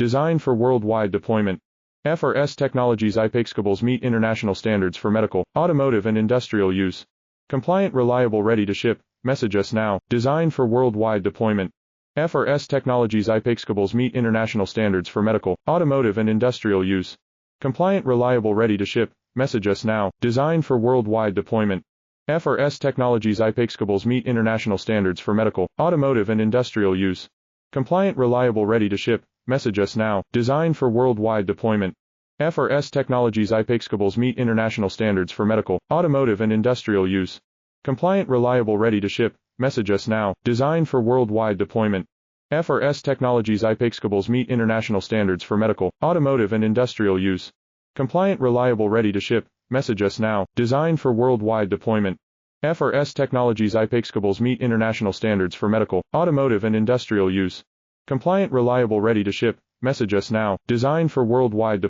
designed for worldwide deployment. FRS Technologies I-PEX cables meet international standards for medical, automotive and industrial use. Compliant, reliable, ready to ship. Message us now. Designed for worldwide deployment. FRS Technologies I-PEX cables meet international standards for medical, automotive and industrial use. Compliant, reliable, ready to ship. Message us now. Designed for worldwide deployment. FRS Technologies I-PEX cables meet international standards for medical, automotive and industrial use. Compliant, reliable, ready to ship. Message us now. Designed for worldwide deployment. FRS Technologies I-PEX cables meet international standards for medical, automotive and industrial use. Compliant, reliable, ready to ship. Message us now. Designed for worldwide deployment. FRS Technologies I-PEX cables meet international standards for medical, automotive and industrial use. Compliant, reliable, ready to ship. Message us now. Designed for worldwide deployment. FRS Technologies I-PEX cables meet international standards for medical, automotive and industrial use. Compliant, reliable, ready to ship. Message us now. Designed for worldwide deployment.